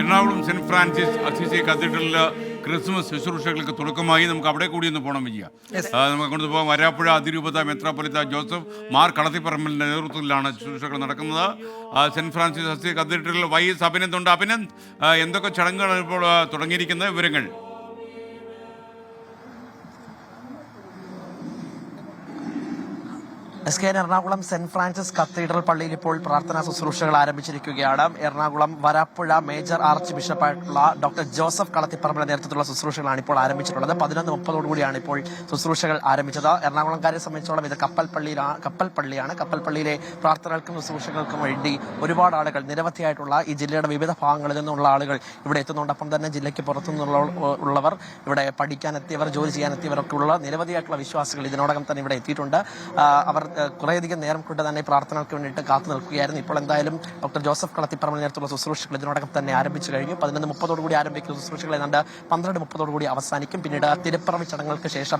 Ernakulam saint Francis Assisi കത്തീഡ്രലിൽ Christmas ശുശ്രൂഷകൾക്ക് തുടക്കമായി. നമുക്ക് അവിടെ കൂടി ഒന്ന് പോകണം വിജയ. നമുക്ക് അങ്ങോട്ട് പോകാം. വരാപ്പുഴ അതിരൂപത മെത്രാപ്പൊലീത്ത ജോസഫ് മാർ കളത്തിപ്പറമ്പലിൻ്റെ നേതൃത്വത്തിലാണ് ശുശ്രൂഷകൾ നടക്കുന്നത്. സെന്റ് ഫ്രാൻസിസ് അസിസി കത്തീഡ്രലിൽ വൈസ് അഭിനന്ദുണ്ട്. അഭിനന്ദ്, എന്തൊക്കെ ചടങ്ങുകളാണ് ഇപ്പോൾ തുടങ്ങിയിരിക്കുന്ന വിവരങ്ങൾ? എറണാകുളം സെന്റ് ഫ്രാൻസിസ് കത്തീഡ്രൽ പള്ളിയിൽ ഇപ്പോൾ പ്രാർത്ഥനാ ശുശ്രൂഷകൾ ആരംഭിച്ചിരിക്കുകയാണ്. എറണാകുളം വരാപ്പുഴ മേജർ ആർച്ച് ബിഷപ്പായിട്ടുള്ള ഡോക്ടർ ജോസഫ് കളത്തിപ്പറമ്പിന്റെ നേതൃത്വത്തിലുള്ള ശുശ്രൂഷകളാണ് ഇപ്പോൾ ആരംഭിച്ചിട്ടുള്ളത്. 11:30 കൂടിയാണ് ഇപ്പോൾ ശുശ്രൂഷകൾ ആരംഭിച്ചത്. എറണാകുളംകാരെ സംബന്ധിച്ചോളം ഇത് കപ്പൽ പള്ളിയാണ്. കപ്പൽ പള്ളിയിലെ പ്രാർത്ഥനകൾക്കും ശുശ്രൂഷകൾക്കും വേണ്ടി ഒരുപാട് ആളുകൾ, നിരവധിയായിട്ടുള്ള ഈ ജില്ലയുടെ വിവിധ ഭാഗങ്ങളിൽ നിന്നുള്ള ആളുകൾ ഇവിടെ എത്തുന്നുണ്ട്. ഒപ്പം തന്നെ ജില്ലയ്ക്ക് പുറത്തുനിന്നുള്ളവർ, ഇവിടെ പഠിക്കാനെത്തിയവർ, ജോലി ചെയ്യാനെത്തിയവരൊക്കെ ഉള്ള നിരവധിയായിട്ടുള്ള വിശ്വാസികൾ ഇതിനോടകം തന്നെ ഇവിടെ എത്തിയിട്ടുണ്ട്. അവർ കുറേയധികം നേരം കൊണ്ട് തന്നെ പ്രാർത്ഥനകൾക്ക് വേണ്ടിയിട്ട് കാത്തു നിൽക്കുകയായിരുന്നു. ഇപ്പോൾ എന്തായാലും ഡോക്ടർ ജോസഫ് കളത്തിപ്പറമ്പിൽ നേരത്തുള്ള ശുശ്രൂഷകൾ ഇതിനോടകം തന്നെ ആരംഭിച്ചു കഴിഞ്ഞു. 11:30 കൂടി ആരംഭിക്കുന്ന ശുശ്രൂഷകൾ ഏതാണ്ട് 12:30 കൂടി അവസാനിക്കും. പിന്നീട് തിരുപ്പിറവി ചടങ്ങുകൾക്ക് ശേഷം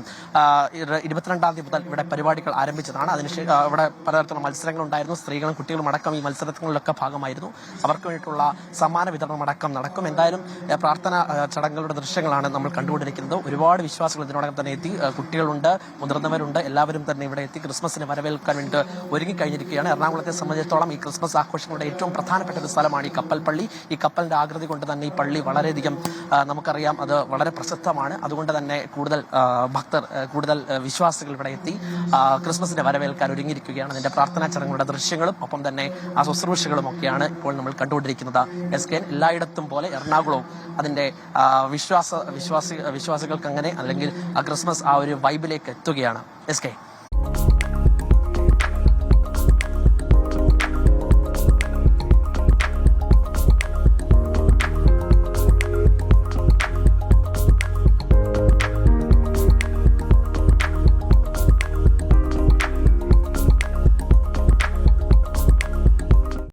22-ാം തീയതി മുതൽ ഇവിടെ പരിപാടികൾ ആരംഭിച്ചതാണ്. അതിനുശേഷം ഇവിടെ പലതരത്തിലുള്ള മത്സരങ്ങൾ ഉണ്ടായിരുന്നു. സ്ത്രീകളും കുട്ടികളും അടക്കം ഈ മത്സരങ്ങളിലൊക്കെ ഭാഗമായിരുന്നു. അവർക്ക് വേണ്ടിയിട്ടുള്ള സമ്മാന വിതരണം അടക്കം നടക്കും. എന്തായാലും പ്രാർത്ഥന ചടങ്ങുകളുടെ ദൃശ്യങ്ങളാണ് നമ്മൾ കണ്ടുകൊണ്ടിരിക്കുന്നത്. ഒരുപാട് വിശ്വാസികൾ ഇതിനോടകം തന്നെ എത്തി. കുട്ടികളുണ്ട്, മുതിർന്നവരുണ്ട്, എല്ലാവരും തന്നെ ഇവിടെ എത്തി ക്രിസ്മസിന് വരവേൽക്കാൻ വേണ്ടി ഒരുങ്ങിക്കഴിഞ്ഞിരിക്കുകയാണ്. എറണാകുളത്തെ സംബന്ധിച്ചിടത്തോളം ഈ ക്രിസ്മസ് ആഘോഷങ്ങളുടെ ഏറ്റവും പ്രധാനപ്പെട്ട ഒരു സ്ഥലമാണ് ഈ കപ്പൽ പള്ളി. ഈ കപ്പലിന്റെ ആകൃതി കൊണ്ട് തന്നെ ഈ പള്ളി വളരെയധികം നമുക്കറിയാം, അത് വളരെ പ്രസിദ്ധമാണ്. അതുകൊണ്ട് തന്നെ കൂടുതൽ ഭക്തർ, കൂടുതൽ വിശ്വാസികൾ ഇവിടെ എത്തി ക്രിസ്മസിനെ വരവേൽക്കാൻ ഒരുങ്ങിയിരിക്കുകയാണ്. അതിന്റെ പ്രാർത്ഥനാ ചടങ്ങുകളുടെ ദൃശ്യങ്ങളും ഒപ്പം തന്നെ ആ ശുശ്രൂഷകളും ഒക്കെയാണ് ഇപ്പോൾ നമ്മൾ കണ്ടുകൊണ്ടിരിക്കുന്നത്. എല്ലായിടത്തും പോലെ എറണാകുളവും അതിന്റെ വിശ്വാസികൾക്ക് അങ്ങനെ, അല്ലെങ്കിൽ ആ ക്രിസ്മസ് ആ ഒരു വൈബിലേക്ക് എത്തുകയാണ്.